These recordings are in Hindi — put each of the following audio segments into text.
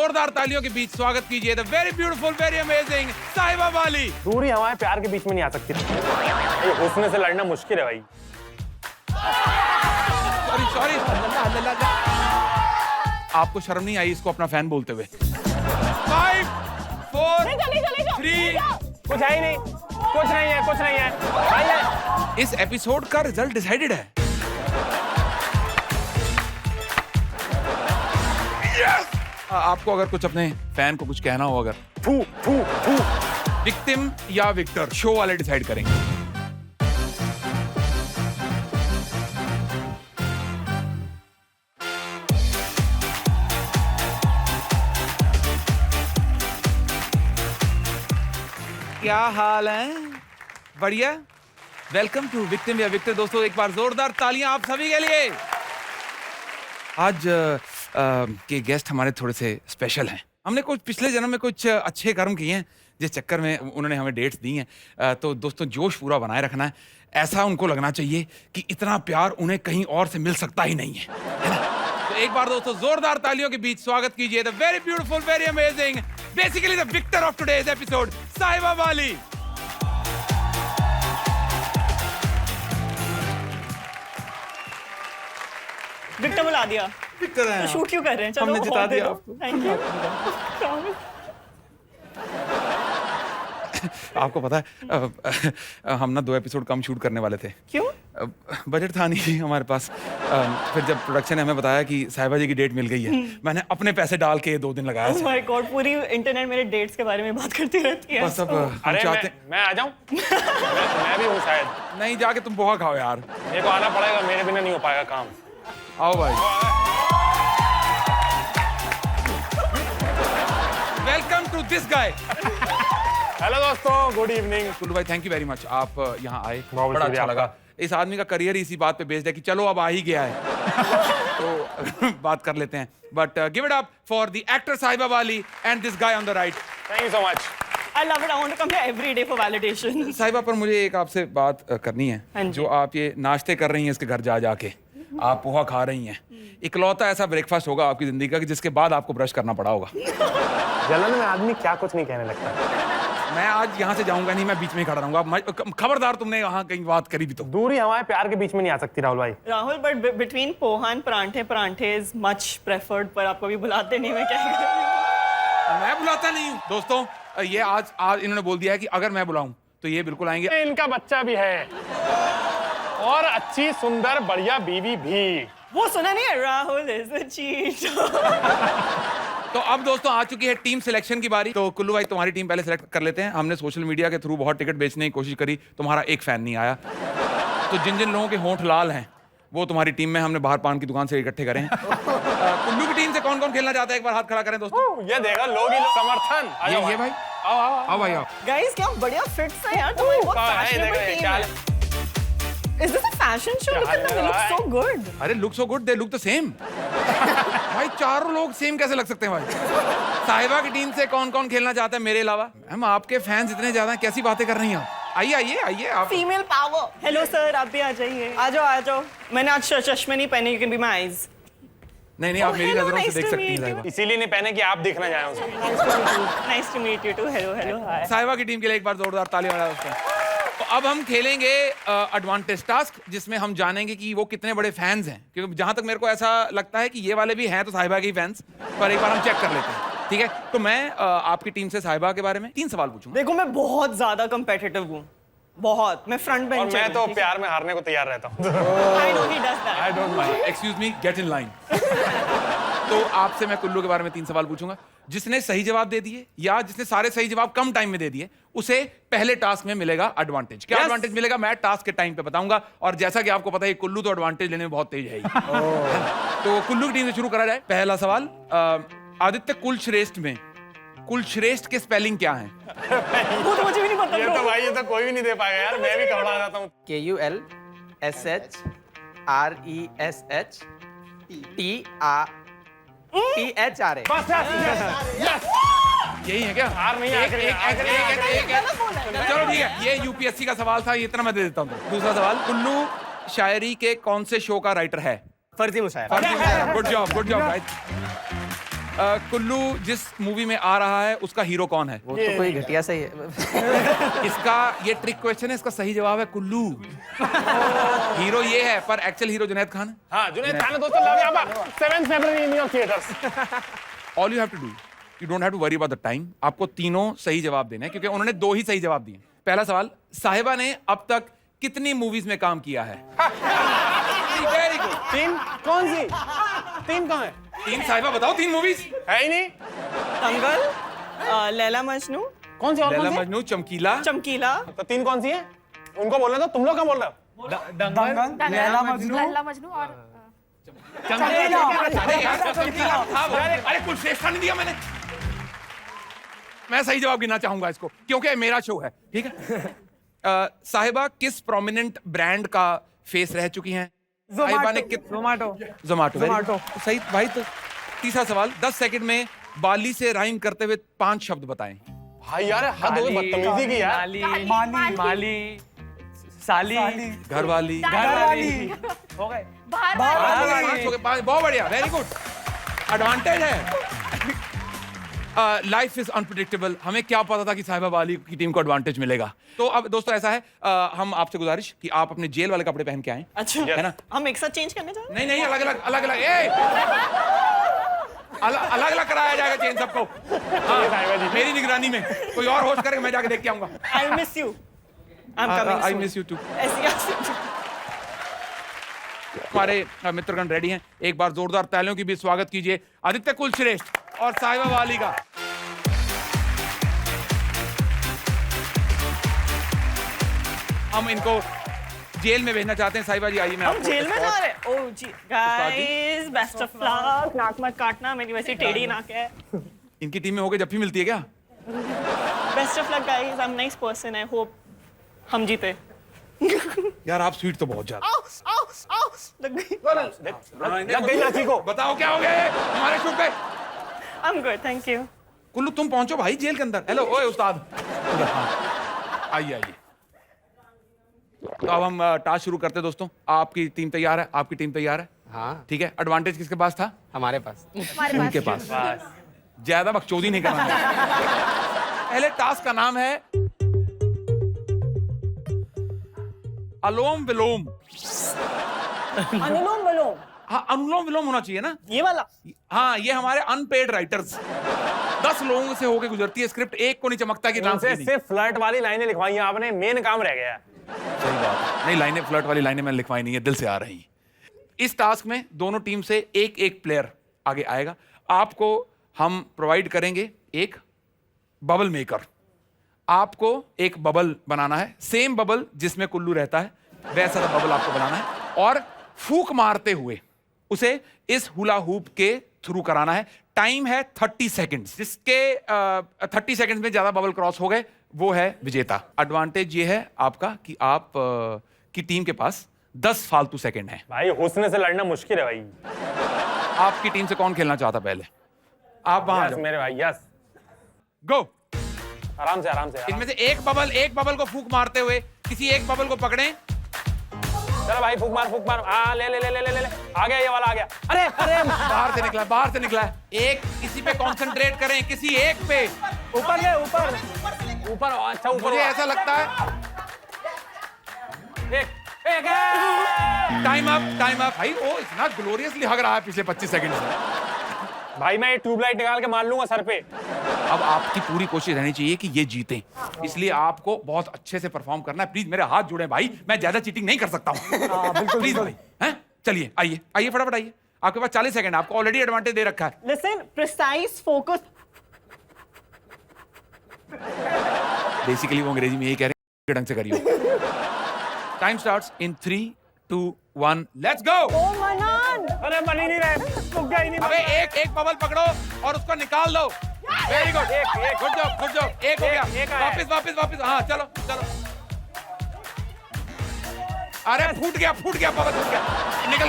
जोरदार तालियों के बीच स्वागत कीजिए the very beautiful, very amazing साहिबा वाली। दूरी हवाएं प्यार के बीच में नहीं आ सकती। ये हुस्न से लड़ना मुश्किल है भाई। सॉरी आपको शर्म नहीं आई इसको अपना फैन बोलते हुए? 5 4 3 कुछ है ही नहीं, कुछ नहीं है भाई। इस एपिसोड का रिजल्ट डिसाइडेड है। आपको अगर कुछ अपने फैन को कुछ कहना हो, अगर विक्टिम या विक्टर, शो वाले डिसाइड करेंगे। क्या हाल है? बढ़िया। वेलकम टू विक्टिम या विक्टर। दोस्तों एक बार जोरदार तालियां आप सभी के लिए। आज के गेस्ट हमारे थोड़े से स्पेशल हैं। हमने कुछ पिछले जन्म में कुछ अच्छे कर्म किए हैं जिस चक्कर में उन्होंने हमें डेट्स दी हैं। तो दोस्तों जोश पूरा बनाए रखना है। ऐसा उनको लगना चाहिए कि इतना प्यार उन्हें कहीं और से मिल सकता ही नहीं है ना? तो एक बार दोस्तों जोरदार तालियों के बीच स्वागत कीजिए the very beautiful, very amazing, basically the victor of today's episode, Sahiba वाली। विक्टर बुला दिया। विक्टर है, तो शूट क्यों कर रहे हैं? चलो हमने जिता दिया आपको। Thank you. आपको पता है हम ना 2 एपिसोड कम शूट करने वाले थे। क्यों? बजट था नहीं हमारे पास। फिर जब प्रोडक्शन ने हमें बताया कि साहिबा जी की डेट मिल गई है, मैंने अपने पैसे डाल के 2 दिन लगाया। ओह माय गॉड, पूरी इंटरनेट मेरे डेट्स के बारे में बात करती रहती है। बस अब हम अरे चाहते मैं आ जाऊं? मैं भी हूँ शायद। नहीं, जाके तुम पोहा खाओ यार। मेरे को आना पड़ेगा, मेरे बिना नहीं हो पाएगा काम। आओ भाई। Welcome to this guy. Hello दोस्तों, गुड इवनिंग। कुल्लू भाई थैंक यू वेरी मच, आप यहाँ आए, बहुत बड़ा शुक्रिया अच्छा लगा। आपका। इस आदमी का करियर ही इसी बात पे बेस्ड है कि चलो अब आ ही गया है तो बात कर लेते हैं। But give it up for the actor साहिबा वाली and this guy on the right. Thank you so much. I love it. I want to come here every day for validation. साहिबा पर मुझे एक आपसे बात करनी है। हाँ जी। जो आप ये नाश्ते कर रही हैं इसके घर जा जाके, आप पोहा खा रही हैं, इकलौता ऐसा ब्रेकफास्ट होगा आपकी जिंदगी का कि जिसके बाद आपको ब्रश करना पड़ा होगा। जलन में आदमी क्या कुछ नहीं कहने लगता। मैं आज यहाँ से जाऊंगा नहीं, मैं बीच में ही खड़ा रहूंगा। खबरदार तुमने यहाँ कहीं बात करी भी तो। दूरी हवाएं प्यार के बीच में नहीं आ सकती राहुल भाई। Rahul, but between poha and परांठे is much preferred, पर आपको भी बुलाते नहीं, मैं क्या करूं? मैं बुलाता नहीं हूँ। दोस्तों ये आज इन्होंने बोल दिया है कि अगर मैं बुलाऊं तो ये बिल्कुल आएंगे। इनका बच्चा भी है और अच्छी सुंदर बढ़िया बीवी भी। वो सुना नहीं है? Rahul is a cheat. तो अब दोस्तों आ चुकी है टीम सिलेक्शन की बारी। तो कुल्लू भाई तुम्हारी टीम पहले सेलेक्ट कर लेते हैं। हमने सोशल मीडिया के थ्रू बहुत टिकट बेचने की कोशिश करी, तुम्हारा एक फैन नहीं आया। तो जिन जिन लोगों के होंठ लाल हैं वो तुम्हारी टीम में हमने बाहर पान की दुकान से इकट्ठे करें। कुल्लू की टीम से कौन कौन खेलना चाहता है? एक बार हाथ खड़ा करें दोस्तों। ये देखा, लोग ही लोग समर्थन। ये भाई आओ भाई आओ। Guys, क्या बढ़िया फिट्स है यार तुम्हारी, बहुत कहाँ है? fashionable देखो ये team क्या है। Is this a fashion show? Look at them, they look so good. अरे look so good, they look the same. भाई चारों लोग सेम कैसे लग सकते हैं भाई? साहिबा की टीम से कौन कौन खेलना चाहता है मेरे अलावा? हम आपके फैंस इतने ज्यादा हैं, कैसी बातें कर रही हैं आप? आइए आप। Female power. Hello sir, आप भी आ जाइए। आ जाओ। मैंने आज चश्मे नहीं पहने, you can be my eyes. नहीं आप मेरी hello, नजरों से nice देख to सकती हैं meet साहिबा। इसीलिए नहीं पहने कि आप दिखना जाए उसको। Nice to meet you too. Hello, hi. साहिबा की टीम के लिए एक बार जोरदार तालियां बजाओ उसको। तो अब हम खेलेंगे एडवांटेज टास्क, जिसमें हम जानेंगे कि वो कितने बड़े फैंस हैं। क्योंकि जहां तक मेरे को ऐसा लगता है कि ये वाले भी हैं तो साहिबा के ही फैंस, पर एक बार हम चेक कर लेते हैं, ठीक है? तो मैं आपकी टीम से साहिबा के बारे में 3 सवाल पूछूंगा। देखो मैं बहुत ज्यादा competitive हूँ, बहुत। मैं फ्रंट और बेंच मैं तो प्यार में हारने को तैयार रहता हूँ। I know he does that. I don't mind. Excuse me, get in line. तो आपसे मैं कुल्लू के बारे में 3 सवाल पूछूंगा। जिसने सही जवाब दे दिए या जिसने सारे सही जवाब कम टाइम में दे दिए, उसे पहले टास्क में मिलेगा एडवांटेज। क्या एडवांटेज मिलेगा मैं टास्क के टाइम पे बताऊंगा। और जैसा कि आपको पता है कुल्लू तो एडवांटेज लेने में बहुत तेज है ही। तो कुल्लू की टीम से शुरू करा जाए। पहला सवाल, आदित्य कुलश्रेष्ठ में कुलश्रेष्ठ के स्पेलिंग क्या है? वो तो मुझे भी नहीं पता। ये तो भाई, ये तो कोई भी नहीं दे पाएगा यार, मैं भी घबरा जाता हूँ। KULSHRESSTTHRA। बस यस। यही है क्या? हार नहीं एक चलो ठीक है, ये यूपीएससी का सवाल था, ये इतना मैं दे देता हूँ। दूसरा सवाल, कुल्लू शायरी के कौन से शो का राइटर है? फर्जी मुशायरा। Good job guys. कुल्लू जिस मूवी में आ रहा है उसका हीरो कौन है? वो तो कोई घटिया सही है। इसका ये ट्रिक क्वेश्चन है, इसका सही जवाब है कुल्लू। हीरो ये है पर एक्चुअल हीरो जुनैद खान है। हाँ जुनैद खान है दोस्तों, love you 7 February in your theatres. All you have to do, you don't have to worry about the time. आपको तीनों सही जवाब देने हैं क्योंकि उन्होंने 2 ही सही जवाब दिए। पहला सवाल, साहिबा ने अब तक कितनी मूवीज में काम किया है? Very good. 3 कौन सी? 3 कहाँ है? 3 साहिबा बताओ, 3 मूवीज है ही नहीं। दंगल, लैला मजनू, कौन सी और लैला कौन सी? मजनू, चमकीला। चमकीला, तो 3 कौन सी है? उनको बोलना तो, तुम लोग क्या बोल रहे हो? दंगल, लैला मजनू और अरे यार, चमकीला था वो। अरे कुल श्रेष्ठा नहीं दिया मैंने। मैं सही जवाब गिनना चाहूंगा इसको क्योंकि मेरा शो है, ठीक है। साहिबा किस प्रोमिनेंट ब्रांड का फेस रह चुकी हैं? साहिबा ने जोमैटो सही भाई। तो तीसरा सवाल, 10 सेकंड में बाली से राइम करते हुए 5 शब्द बताएं। भाई यार हद हो गई, बदतमीजी की यार। माली, साली, घरवाली। हो गए। बहुत बढ़िया, वेरी गुड, एडवांटेज है। Life is unpredictable. हमें क्या पता था कि साहिबा वाली की टीम को एडवांटेज मिलेगा। तो अब दोस्तों ऐसा है, हम आपसे गुजारिश कि आप अपने जेल वाले कपड़े पहन के आएं। अच्छा है ना? हम एक साथ चेंज करने जा रहे हैं? नहीं, अलग अलग कराया जाएगा चेंज सबको। हाँ, मेरी निगरानी में कोई और होस्ट करेगा, मैं जाके देख के आऊंगा। I miss you, I am coming, I miss you too. ऐसी हमारे मित्रगण रेडी हैं, एक बार जोरदार तालियों की भी स्वागत कीजिए आदित्य कुलश्रेष्ठ और साहिबा वाली का। हम इनको जेल में भेजना चाहते हैं। साहिबा जी आइए, मैं हम आपको जेल में जा रहे हैं? ओह जी उस्ताद जी। Guys, best of luck. नाक मत काटना, मेरी वैसी टेढ़ी नाक है। इनकी टीम में होके जब भी मिलती है क्या? Best of luck guys, I am nice person, I hope हम जीते। यार आप स्वीट तो बहुत ज्यादा। आओ आओ आओ, लग गई। लग गई लाठी को। बताओ क्या हो गया? हमारे शुभ गए। I am good, thank you. Kullu तुम पहुंचो भाई जेल के अंदर। हेलो ओए उस्ताद, आइए। तो अब हम टास्क शुरू करते हैं दोस्तों। आपकी टीम तैयार है? आपकी टीम तैयार है? हाँ, ठीक है। एडवांटेज किसके पास था? हमारे पास। उनके पास। ज्यादा बकचोदी नहीं करना। पहले टास्क का नाम है अलोम विलोम। अनुलोम विलोम, हाँ, अनुलोम विलोम होना चाहिए ना। ये वाला। हाँ, ये हमारे अनपेड राइटर्स 10 लोगों से होके गुजरती है स्क्रिप्ट, एक को नहीं चमकता कि उनसे सिर्फ फ्लर्ट वाली लाइनें लिखवाई हैं आपने, मेन काम रह गया है। सही बात है। नहीं, लाइनें फ्लर्ट वाली लाइनें मैंने लिखवाई नहीं है, दिल से आ रही। इस टास्क में दोनों टीम से एक एक प्लेयर आगे आएगा। आपको हम प्रोवाइड करेंगे एक बबल मेकर। आपको एक बबल बनाना है, सेम बबल जिसमें कुल्लू रहता है वैसा बबल आपको बनाना है और फूंक मारते हुए उसे इस हुला हूप के थ्रू कराना है। टाइम है 30 सेकंड्स। जिसके 30 सेकंड्स में ज्यादा बबल क्रॉस हो गए वो है विजेता। एडवांटेज ये है आपका कि आप की टीम के पास 10 फालतू सेकंड है। भाई हुस्न से लड़ना मुश्किल है भाई। आपकी टीम से कौन खेलना चाहता पहले? आप वहां यस मेरे भाई, यस। गो। आराम से आराम से। इनमें से एक बबल को फूंक मारते हुए किसी एक बबल को पकड़ें। चलो भाई फूक मार। हाँ ले ले ले ले ले ले आ गया, ये वाला आ गया। अरे बाहर से निकला है। एक किसी पे कंसंट्रेट करें, किसी एक पे। ऊपर ले, ऊपर अच्छा ऊपर। मुझे ऐसा लगता है एक टाइम अप भाई। वो इतना ग्लोरियसली हग रहा है पिछले 25 सेकंड से। भाई मैं ये ट्यूबलाइट निकाल के मार लूंगा सर पे। अब आपकी पूरी कोशिश रहनी चाहिए कि ये जीते, इसलिए आपको बहुत अच्छे से परफॉर्म करना है। प्लीज मेरे हाथ जुड़े भाई, मैं ज्यादा चीटिंग नहीं कर सकता हूँ। प्लीज भाई, हैं? चलिए आइए फटाफट आइए। आपके पास 40 सेकंड, आपको ऑलरेडी एडवांटेज दे रखा है। Listen, precise, focus. बेसिकली वो अंग्रेजी में यही कह रहे हैं, ढंग से करिए। Time starts in 3, 2, 1, let's go. ओ मनन, अरे बन ही नहीं रहे, रुक गया ही नहीं। अबे एक बबल पकड़ो और उसको निकाल दो। Very good, good job. एक हो गया। वापस। हाँ चलो। अरे फूट गया बबल, फूट गया। निकल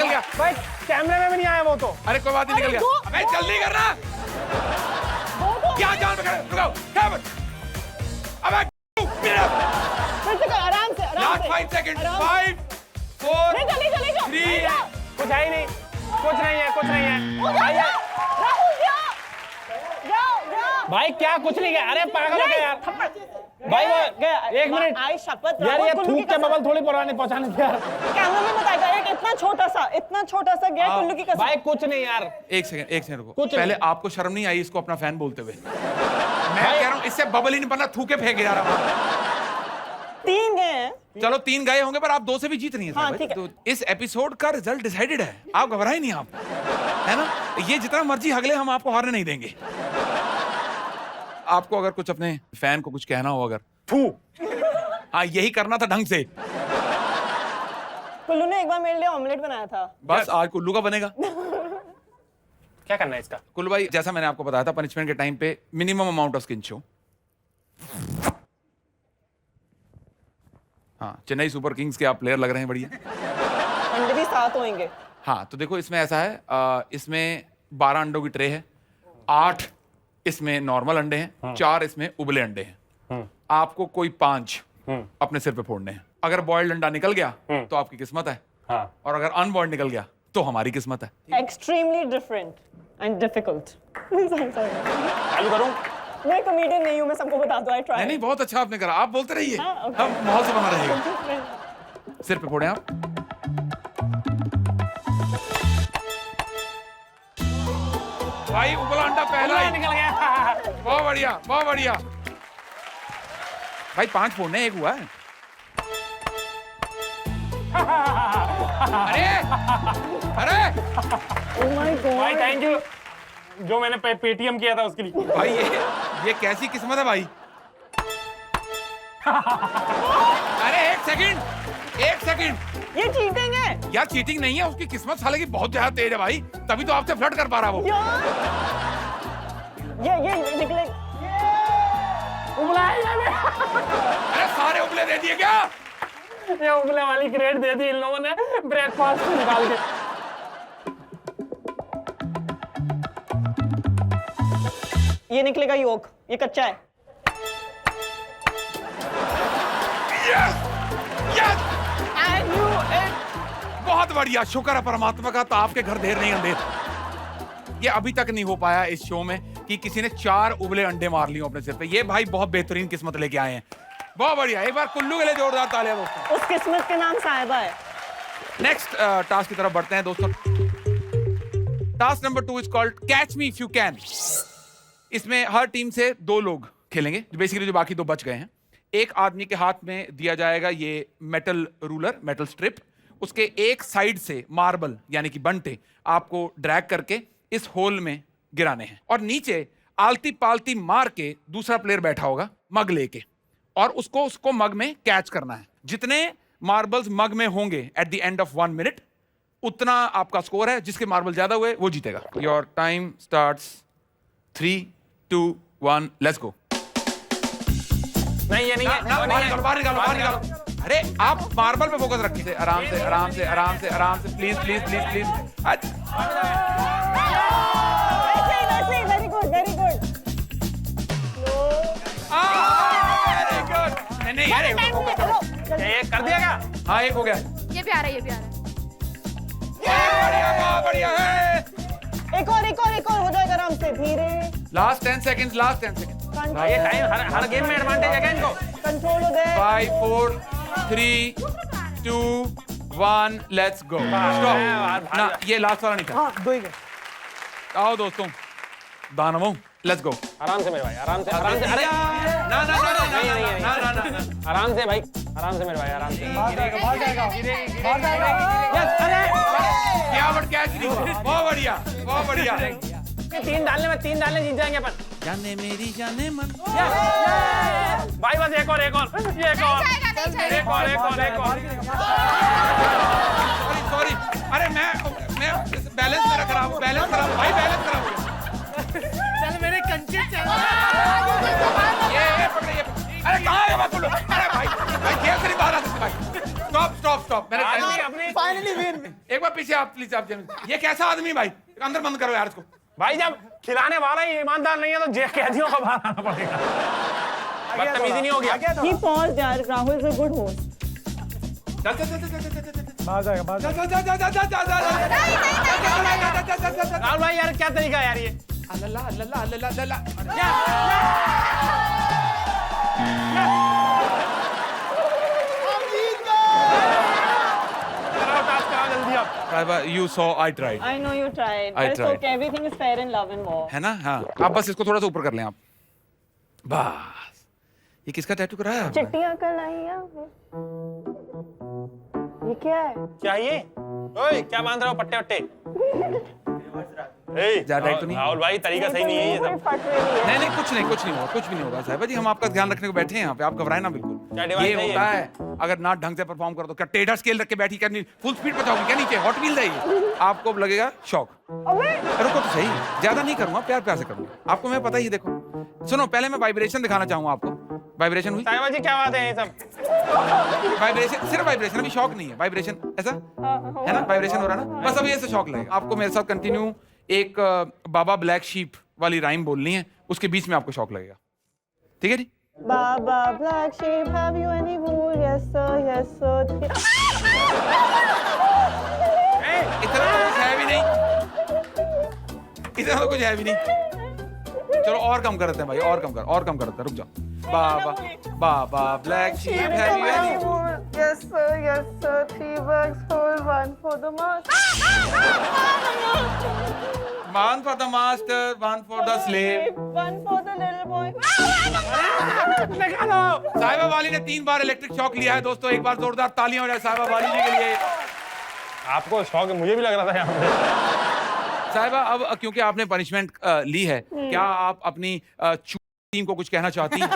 गया। भाई कैमरे में भी नहीं आया वो तो। अरे कोई बात नहीं, निकल गया। अबे जल्दी करना। क्या जान में खड़े, रुको। अबे आराम से। Last 5 second. 5, 4, ले जा। 3, कुछ है ही नहीं। कुछ नहीं है, कुछ नहीं है। भाई राहुल जाओ भाई क्या कुछ नहीं है, अरे पागल हो गया यार। भाई वो एक मिनट आई शपथ यार, ये कुल्लू की थूक के बबल थोड़ी पुराने पहुंचाने थे यार। कैमरा में बताएगा एक इतना छोटा सा गया कुल्लू की कसम। भाई कुछ नहीं यार। एक सेकंड रुको। कुछ पहले नहीं। आपको शर्म नहीं आई इसको अपना फैन बोलते हुए? मैं कह रहा हूँ इससे बबल ही नहीं बना, थूके फेंक जा रहा हूँ। 3 गए हैं। चलो 3 गए होंगे पर आप 2 से भी जीत रही हैं। हाँ, भाई। ठीक है। तो इस एपिसोड का रिजल्ट डिसाइडेड है, आप घबराए नहीं, आप है ना? ये जितना मर्जी हगले, हम आपको हारने नहीं देंगे। आपको अगर कुछ अपने फैन को कुछ कहना हो, अगर हाँ यही करना था ढंग से। कुल्लू ने एक बार मेरे लिए ऑमलेट बनाया था। बस आज कुल्लू का बनेगा। क्या करना है इसका? कुल्लू भाई, जैसा मैंने आपको बताया था, पनिशमेंट के टाइम पे minimum amount of skin show. हाँ, चेन्नई सुपर किंग्स के आप प्लेयर लग रहे हैं, बढ़िया। अंडे भी 7 होंगे। हाँ तो देखो इसमें ऐसा है, इसमें 12 अंडों की ट्रे है, 8 इसमें नॉर्मल अंडे हैं, 4 इसमें उबले अंडे हैं। आपको कोई 5 अपने सिर पे फोड़ने हैं। अगर बॉइल्ड अंडा निकल गया तो आपकी किस्मत है, हाँ। और अगर अनबॉइल्ड निकल गया तो हमारी किस्मत है। Extremely different and difficult. चालू करूं? मैं कॉमेडियन नहीं हूं, मैं सबको बता दूं। I try. नहीं बहुत अच्छा आपने करा, आप बोलते रहिए। हाँ, okay. हम माहौल से बना रहेगा। सिर पे फोड़े आप। भाई उबला अंडा पहला ही निकल गया। बहुत बढ़िया, बहुत बढ़िया। भाई 5 फोड़ने, 1 हुआ है। अरे अरे Oh my God. भाई थैंक यू, जो मैंने पेटीएम किया था उसके लिए। भाई ये कैसी किस्मत है भाई। अरे एक सेकंड ये चीटिंग है यार, चीटिंग नहीं है, उसकी किस्मत साले की बहुत ज्यादा तेज है भाई, तभी तो आपसे फ्लर्ट कर पा रहा वो। यार। ये निकले। अरे सारे उबले दे दिए क्या? ये उबले वाली क्रेड दे दी इन लोगों ने ब्रेकफास्ट से निकाल के। ये निकलेगा योक, ये कच्चा है। Yes yes, And you ate बहुत बढ़िया, शुक्र है परमात्मा का, तो आपके घर देर नहीं अंधेर। ये अभी तक नहीं हो पाया इस शो में कि किसी ने 4 उबले अंडे मार लिए अपने सिर पे। ये भाई बहुत बेहतरीन किस्मत लेके आए हैं, बहुत बढ़िया। एक बार कुल्लू के लिए जोरदार तालियां दोस्तों। उस किस्मत के नाम साहिबा है। नेक्स्ट टास्क की तरफ बढ़ते हैं दोस्तों। Task number 2 is called catch me if you can. इसमें हर टीम से 2 लोग खेलेंगे, बेसिकली जो बाकी 2 बच गए हैं। एक आदमी के हाथ में दिया जाएगा ये मेटल रूलर, मेटल स्ट्रिप। उसके एक साइड से मार्बल यानी कि बंटे आपको ड्रैग करके इस होल में गिराने हैं, और नीचे आलती पालती मार के दूसरा प्लेयर बैठा होगा मग लेके, और उसको मग में कैच करना है। जितने मार्बल्स मग में होंगे at the end of 1 minute, उतना आपका स्कोर है। जिसके मार्बल ज्यादा हुए वो जीतेगा। योर टाइम स्टार्ट्स 3, 2, 1, लेट्स गो। नहीं ये नहीं है, वो नहीं है। बाहर निकालो। अरे आप मार्बल पे फोकस रखिए, आराम से प्लीज। वैसे, very good. Very good. नहीं अरे ये कर दिया क्या? हाँ, 1 हो गया। ये भी आ रहा है, बहुत बढ़िया है। एक और हो जाएगा आराम से, धीरे। Last 10 seconds. ये टाइम हर गेम में एडवांटेज है क्या इनको? कंट्रोल हो गए। 5, 4, 3, 2, 1, लेट्स गो। स्टॉप ना, ये लास्ट वाला नहीं था। हाँ, 2 ही गए। आओ दोस्तों, दानवों, लेट्स गो। आराम से मेरे भाई, आराम से। अरे ना नहीं। आराम से भाई, आराम से मेरे भाई, आराम से। भाग जाएगा। यस, अरे क्या बट कैच नहीं हुआ। बहुत बढ़िया। ये 3 डालने जीत जाएंगे अपन। जाने मेरी जाने मन। भाई बस एक और। सॉरी। अरे मैं बैलेंस मेरा खराब भाई, बैलेंस खराब हो गया। चल मेरे कंचे चल। ये पकड़े। अरे कहाँ है बात बोलो? अरे भाई खेल से नहीं बाहर आ सकते भाई। स्टॉप। मैंने फाइनली विन। एक बार पीछे आप प्लीज। ये कैसा आदमी भाई? अंदर बंद करो यार इसको। भाई जब खिलाने वाला ही ईमानदार नहीं है तो कैदियों का बाहर आना पड़ेगा। बदतमीजी नहीं हो गया। He paused, यार। Rahul is a good host. चल। भाग आएगा भाग जा जा जा जा जा जा जा जा। राहुल भाई यार क्या तरीका है यार ये? अल्लाह अल्लाह अल्लाह अल्लाह। कराओ टास्क कराओ जल्दी आप। साहिबा, you saw I tried. I know you tried. I But it's tried. okay. Everything is fair in love and war. है ना? हाँ, आप बस इसको थोड़ा सा ऊपर कर लें आप। बस। ये किसका टैटू कराया आपने? चिट्टियां कर लाई हैं। ये क्या है? क्या ये? ओए क्या बांध रहे हो पट्टे वट्टे? ज्यादा टाइट तो नहीं? राहुल भाई तरीका सही नहीं है ये सब। फट रही है। नहीं नहीं, कुछ नहीं होगा, कुछ भी नहीं होगा साहिबा जी। हम आपका ध्यान रखने को बैठे हैं यहाँ पे, आप घबराए ना बिल्कुल। क्या डिवाइस ये है ये? होता है अगर ना ढंग से परफॉर्म करो तो। क्या टेढ़ा स्केल रख के बैठी करनी, फुल स्पीड पे जाओगी क्या नीचे? हॉट व्हील है ये, आपको लगेगा शॉक। रुको तो सही, ज्यादा नहीं करूंगा, प्यार प्यार से करूंगा। आपको मैं पता ही, देखो सुनो, पहले मैं वाइब्रेशन दिखाना चाहूंगा आपको। वाइब्रेशन हुई? साहिबा जी क्या बात है ये सब? वाइब्रेशन, सिर्फ वाइब्रेशन, अभी शॉक नहीं है। वाइब्रेशन ऐसा है ना, वाइब्रेशन हो रहा है ना, बस अभी ऐसे शॉक लगेगा आपको। मेरे साथ कंटिन्यू एक बाबा ब्लैक शीप वाली राइम बोलनी है, उसके बीच में आपको शॉक लगेगा, ठीक है जी? Baba black sheep, have you any wool? Yes sir, yes sir. इतना तो कुछ है भी नहीं, इतना तो कुछ है भी नहीं। चलो और कम करते हैं भाई, और कम करते हैं, रुक जाओ। Baa black sheep, have you any? Yes sir, yes sir. 3 bags full, 1 for the master. One for the master, one for the slave. 1 for the little boy. साहिबा वाली ने 3 बार इलेक्ट्रिक शॉक लिया है दोस्तों। एक बार जोरदार तालियां हो जाए साहिबा वाली जी के लिए। आपको शौक है, मुझे भी लग रहा था यहाँ पे। साहिबा, अब क्योंकि आपने पनिशमेंट ली है, क्या आप अपनी टीम को कुछ कहना चाहती हैं?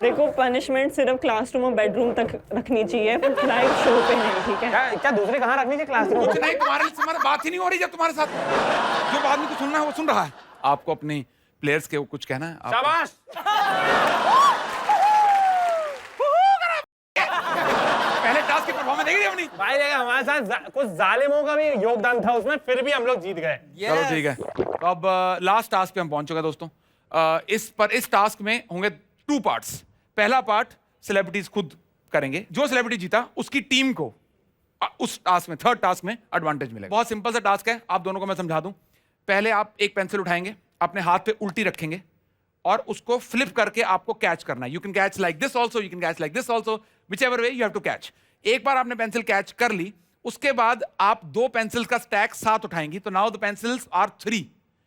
देखो, पनिशमेंट सिर्फ क्लासरूम और बेडरूम तक रखनी चाहिए, लाइव शो पे नहीं, ठीक है? क्या दूसरे कहाँ रखनी चाहिए क्लास में? कुछ नहीं, तुम्हारी बात ही नहीं हो रही जब तुम्हारे साथ। जो आदमी को सुनना है वो सुन रहा है। आपको अपने प्लेयर्स के कुछ कहना है? शाबाश। पहले टास्क की परफॉर्मेंस देखी अपनी भाई देखा, हमारे साथ कुछ जालिमों का भी योगदान था उसमें, फिर भी हम लोग जीत गए। चलो ठीक है, तो अब लास्ट टास्क पे हम पहुंच चुके हैं दोस्तों। इस टास्क में होंगे 2 पार्ट्स। पहला पार्ट सेलिब्रिटीज खुद करेंगे, जो सेलिब्रिटी जीता उसकी टीम को उस टास्क में, थर्ड टास्क में एडवांटेज मिलेगा। बहुत सिंपल सा टास्क है, आप दोनों को मैं समझा दूं। पहले आप एक पेंसिल उठाएंगे, अपने हाथ पे उल्टी रखेंगे और उसको फ्लिप करके आपको कैच करना है। You can catch like this also, you can catch like this also, whichever way you have to catch. एक बार आपने पेंसिल कैच कर ली, उसके बाद आप 2 पेंसिल्स का स्टैक साथ उठाएंगी, तो now the pencils are 3।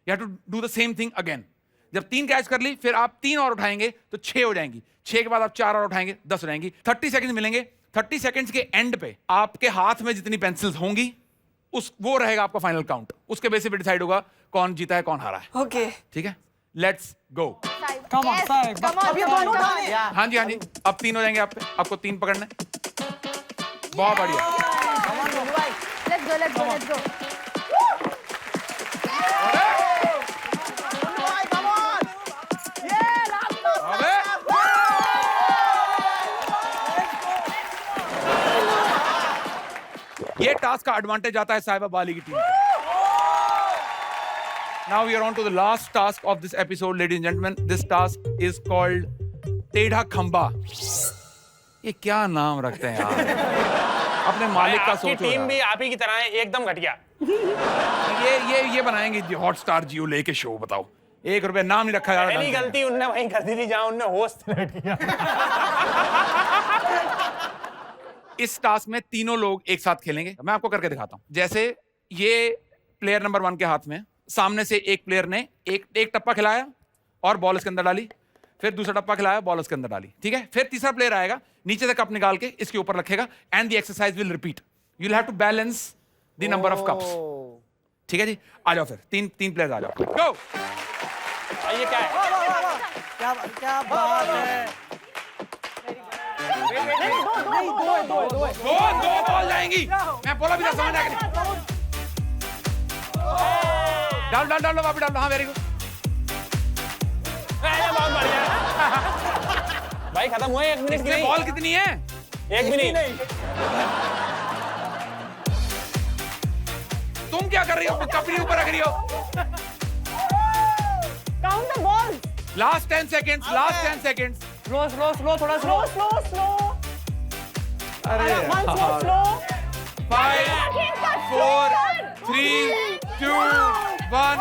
You have to do the same thing again. जब 3 कैच कर ली, फिर आप 3 और उठाएंगे तो 6 हो जाएंगी। 6 के बाद आप 4 और उठाएंगे, 10 हो जाएंगी। 30 सेकंड्स मिलेंगे। 30 सेकंड्स के एंड पे आपके हाथ में जितनी पेंसिल्स होंगी वो रहेगा आपका फाइनल काउंट। उसके बेसिस पे डिसाइड होगा कौन जीता है, कौन हारा है। ओके, ठीक है, let's go. Come on, Saib. अब ये दोनों डाले हैं। हाँ जी, अब 3 हो जाएंगे आप पे। आपको 3 पकड़ना है। बहुत बढ़िया। Let's go. अबे ये टास्क का एडवांटेज आता है साहिबा बाली की टीम को। Now we are on to the last task of this episode, ladies and gentlemen. This task is called टेढ़ा खंबा। ये क्या नाम रखते हैं यार, अपने मालिक का आपकी सोचो टीम यार। भी आप ही की तरह है, एकदम घटिया। ये बनाएंगे हॉटस्टार जियो लेके शो। बताओ, 1 रुपए नाम नहीं रखा जा रहा। पहली गलती उनने वहीं कर दी थी जहां उनने होस्ट सेलेक्ट किया। इस टास्क में तीनों लोग एक साथ खेलेंगे। मैं आपको करके दिखाता हूं। जैसे ये प्लेयर नंबर 1 के हाथ में, सामने से एक प्लेयर ने एक टप्पा खिलाया और बॉल इसके अंदर डाली, फिर दूसरा टप्पा खिलाया, बॉल इसके अंदर डाली, ठीक है। फिर तीसरा प्लेयर आएगा, नीचे से कप निकाल के इसके ऊपर रखेगा, and the exercise will repeat. You will have to balance the number of cups, ठीक है जी। आ जाओ फिर, तीन प्लेयर आ जाओ, गो। ये क्या है? क्या बात है। दो बॉल जाएंगी। मैं बोला भी था, समझ आ गया। डाल वापस डाल। हाँ, वेरी गुड। बहुत बढ़िया। भाई खत्म हुआ 1 मिनट की। बॉल कितनी है? 1 मिनट। तुम क्या कर रही हो? कपड़े ऊपर रख रही हो। Count the balls. Last 10 seconds. Slow थोड़ा स्लो। अरे स्लो 5 4 3 2 1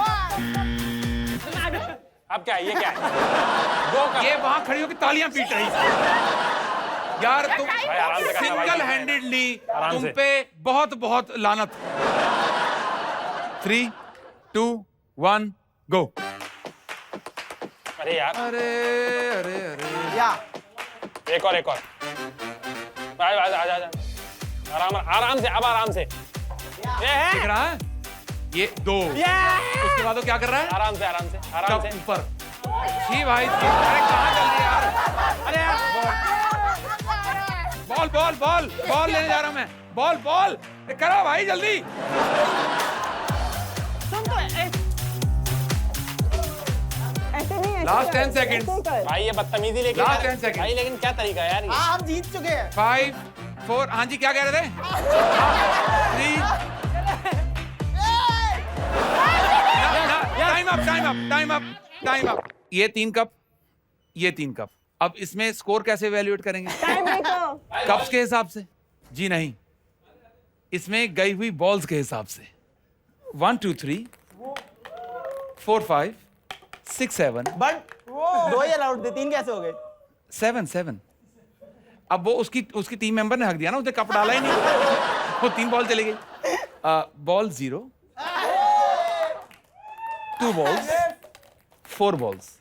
अब क्या है ये क्या है गो कर ये वहां खड़ी होकर तालियां पीट रही यार तुम भाई आराम से करना भाई। सिंगल हैंडेडली आराम तुम से। पे बहुत बहुत लानत 3 2 1 गो अरे यार अरे अरे अरे या एक और भाई भाई आजा आजा आराम आराम से अब आराम से ये है दिख रहा है ये 2 उसके बाद वो क्या कर रहा है आराम से कप ऊपर जी भाई जी। अरे कहाँ चल रही है यार अरे यार बॉल लेने जा रहा हूं मैं बॉल करो भाई जल्दी तुम तो ऐसे नहीं लास्ट 10 सेकंड्स भाई ये बदतमीजी लेके Last 10 seconds. भाई लेकिन क्या तरीका है यार ये? हाँ हम जीत चुके हैं 5 4 हाँ जी क्या कह रहे थे 3 टाइम अप ये 3 कप अब इसमें स्कोर कैसे इवैल्यूएट करेंगे कप्स के हिसाब से जी नहीं इसमें गई हुई बॉल्स के हिसाब से 1 2 3 4 5 6 7 बट 2 ही अलाउड थे 3 कैसे हो गए 7 अब वो उसकी टीम मेंबर ने हक दिया ना उसने कप डाला ही नहीं वो 3 बॉल चली गई बॉल 0 2 बॉल्स 4 बॉल्स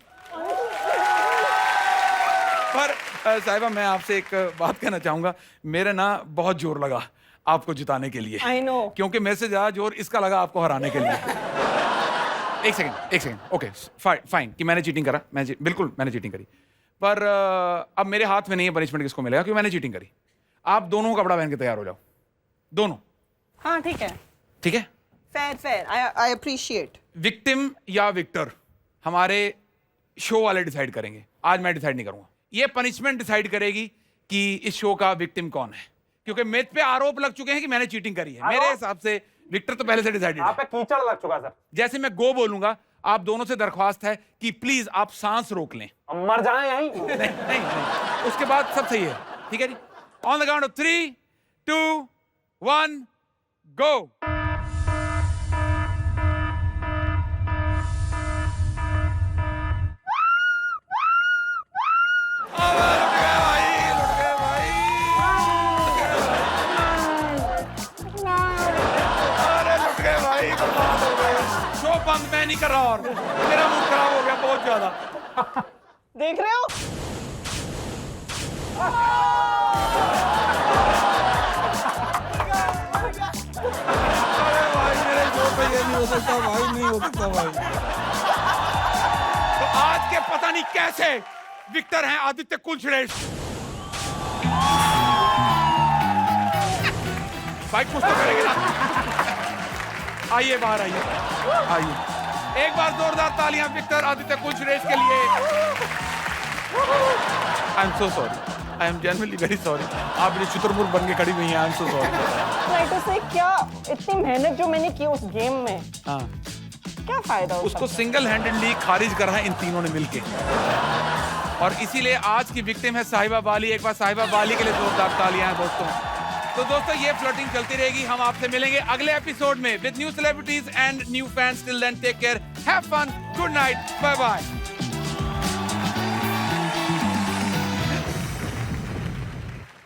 पर साहिबा मैं आपसे एक बात कहना चाहूंगा मेरे ना बहुत जोर लगा आपको जिताने के लिए आई नो क्योंकि मेरे से ज्यादा जोर इसका लगा आपको हराने के लिए एक सेकंड ओके फाइन कि मैंने चीटिंग करा बिल्कुल मैंने चीटिंग करी पर अब मेरे हाथ में नहीं है पनिशमेंट किसको मिलेगा क्योंकि मैंने चीटिंग करी आप दोनों कपड़ा पहन के तैयार हो जाओ दोनों हाँ ठीक है ठीक है फेयर आई अप्रिशिएट विक्टिम या विक्टर हमारे शो वाले डिसाइड करेंगे आज मैं डिसाइड नहीं करूंगा ये पनिशमेंट डिसाइड करेगी कि इस शो का विक्टिम कौन है क्योंकि मेरे पे आरोप लग चुके हैं कि मैंने चीटिंग करी है मेरे हिसाब से विक्टर तो पहले से डिसाइडेड आप है पे कीचड़ लग चुका सर जैसे मैं गो बोलूंगा आप दोनों से दरख्वास्त है कि प्लीज आप सांस रोक लें हम मर जाए यहीं नहीं उसके बाद सब सही है ठीक है जी ऑन द काउंट ऑफ 3 2 1 गो बंद मैं नहीं कर रहा और मेरा मूड खराब हो गया बहुत ज्यादा देख रहे हो अरे भाई मेरे जोर पे ये नहीं हो सकता भाई नहीं हो सकता भाई तो आज के पता नहीं कैसे विक्टर हैं आदित्य कुलश्रेष्ठ भाई कुछ तो करेंगे ना आइए बाहर आइए एक बार जोरदार तालियां विक्टर आदित्य कुलश्रेष्ठ के लिए I am so sorry I am genuinely very sorry आप ये शुतुरमुर्ग बन के खड़ी हुई हैं आई एम सो सॉरी से क्या इतनी मेहनत जो मैंने की उस गेम में हाँ क्या फायदा उसको सिंगल हैंडेडली खारिज करा है इन तीनों ने मिलके और इसीलिए आज की विक्टिम है साहिबा बाली एक बार साहिबा बाली के लिए जोरदार तालियां हैं दोस्तों तो दोस्तों ये फ्लर्टिंग चलती रहेगी हम आपसे मिलेंगे अगले एपिसोड में with new celebrities and new fans till then take care have fun good night bye bye